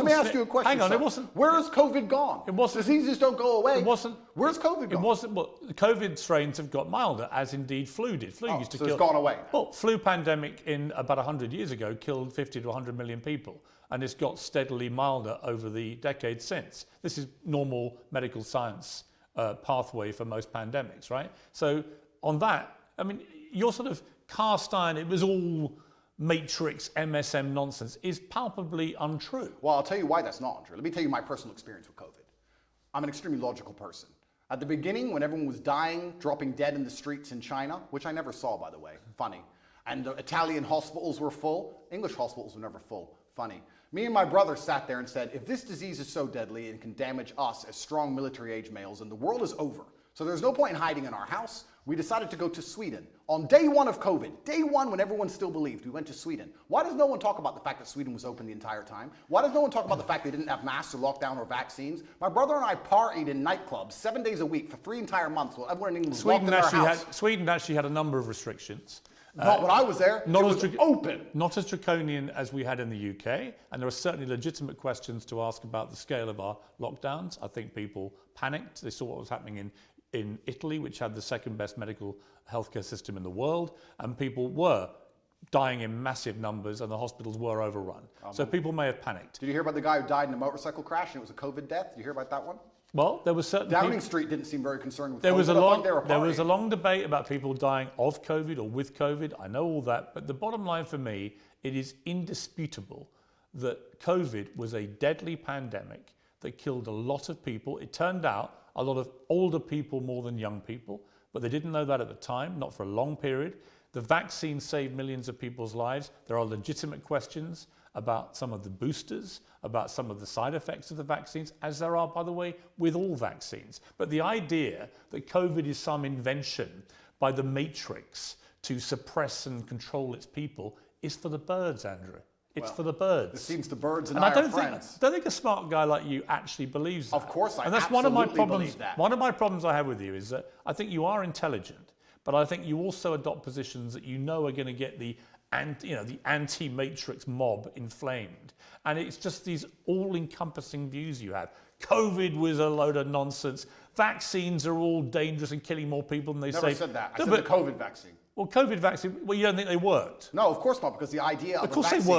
Let me ask you a question. Hang on, sir. it wasn't. Where has COVID gone? It wasn't. Diseases don't go away. It wasn't. Where's COVID gone? It wasn't. Well, the COVID strains have got milder, as indeed flu did. Flu used to so kill. it's gone away. Well, flu pandemic in about 100 years ago killed 50 to 100 million people, and it's got steadily milder over the decades since. This is normal medical science pathway for most pandemics, right? So on that, I mean, your sort of cast iron, it was all matrix MSM nonsense, is palpably untrue. Well, I'll tell you why that's not untrue. Let me tell you my personal experience with COVID. I'm an extremely logical person. At the beginning, when everyone was dying, dropping dead in the streets in China, which I never saw, by the way, funny, and the Italian hospitals were full, English hospitals were never full, funny. Me and my brother sat there and said, if this disease is so deadly and can damage us as strong military-age males, then the world is over. So there's no point in hiding in our house. We decided to go to Sweden. On day one of COVID, day one when everyone still believed, we went to Sweden. Why does no one talk about the fact that Sweden was open the entire time? Why does no one talk about the fact they didn't have masks or lockdown or vaccines? My brother and I partied in nightclubs 7 days a week for 3 entire months while everyone in England was locked in their house. Sweden actually had a number of restrictions. Not when I was there. It was open. Not as draconian as we had in the UK, and there are certainly legitimate questions to ask about the scale of our lockdowns. I think people panicked. They saw what was happening in Italy, which had the second best medical healthcare system in the world, and people were dying in massive numbers and the hospitals were overrun. So people may have panicked. Did you hear about the guy who died in a motorcycle crash and it was a COVID death? Did you hear about that one? Well, there was certain Downing Street didn't seem very concerned with there COVID. There was a long debate about people dying of COVID or with COVID. I know all that, but the bottom line for me, it is indisputable that COVID was a deadly pandemic that killed a lot of people. It turned out a lot of older people more than young people, but they didn't know that at the time, not for a long period. The vaccine saved millions of people's lives. There are legitimate questions about some of the boosters, about some of the side effects of the vaccines, as there are, by the way, with all vaccines. But the idea that COVID is some invention by the matrix to suppress and control its people is for the birds, Andrew. It's for the birds. It seems the birds and I are friends. I don't think a smart guy like you actually believes that. Of course I and that's absolutely one of my problems, believe that. One of my problems I have with you is that I think you are intelligent, but I think you also adopt positions that you know are going to get the anti-matrix mob inflamed. And it's just these all-encompassing views you have. COVID was a load of nonsense. Vaccines are all dangerous and killing more people than they say. Never said that. I said the COVID vaccine. Well, COVID vaccine, well, you don't think they worked? No, of course not, because the idea of Of course a vaccine,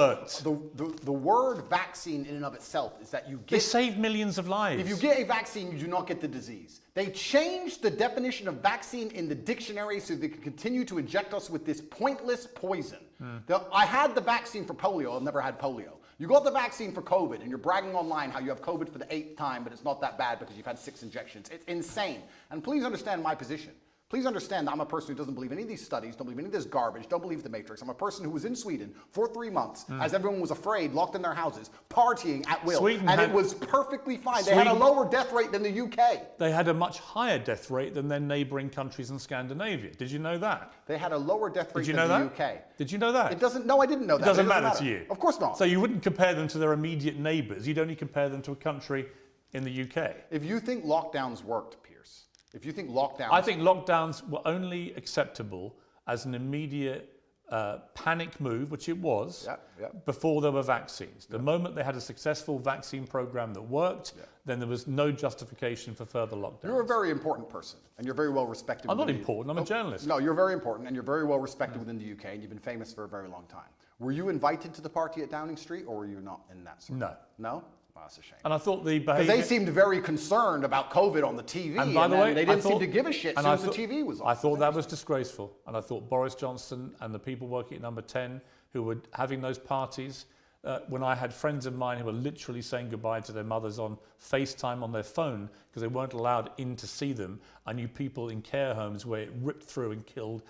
they worked. The word vaccine in and of itself is that you get... They save millions of lives. If you get a vaccine, you do not get the disease. They changed the definition of vaccine in the dictionary so they could continue to inject us with this pointless poison. I had the vaccine for polio. I've never had polio. You got the vaccine for COVID, and you're bragging online how you have COVID for the 8th time, but it's not that bad because you've had 6 injections. It's insane. And please understand my position. Please understand that I'm a person who doesn't believe any of these studies, don't believe any of this garbage, don't believe the Matrix. I'm a person who was in Sweden for 3 months as everyone was afraid, locked in their houses, partying at will. It was perfectly fine. They had a lower death rate than the UK. They had a much higher death rate than their neighbouring countries in Scandinavia. Did you know that? They had a lower death rate than the UK. Did you know that? It doesn't, no, I didn't know that. It doesn't matter to you? Of course not. So you wouldn't compare them to their immediate neighbours. You'd only compare them to a country in the UK. If you think lockdowns worked, Pierce, if you think lockdowns... I think lockdowns were only acceptable as an immediate panic move, which it was, before there were vaccines. The moment they had a successful vaccine program that worked, then there was no justification for further lockdowns. You're a very important person, and you're very well respected. I'm not important, I'm a journalist. No, you're very important, and you're very well respected within the UK, and you've been famous for a very long time. Were you invited to the party at Downing Street, or were you not in that circle? No. No? Well, that's a shame. And I thought the behaviour... Because they seemed very concerned about COVID on the TV, and by the way, they didn't seem to give a shit as soon as the TV was on. I thought that was disgraceful. And I thought Boris Johnson and the people working at Number 10 who were having those parties, when I had friends of mine who were literally saying goodbye to their mothers on FaceTime on their phone because they weren't allowed in to see them. I knew people in care homes where it ripped through and killed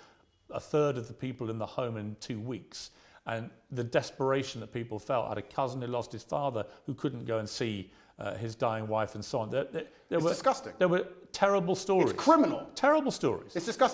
a third of the people in the home in 2 weeks. And the desperation that people felt. I had a cousin who lost his father who couldn't go and see his dying wife and so on. It's disgusting. There were terrible stories. It's criminal. Terrible stories. It's disgusting.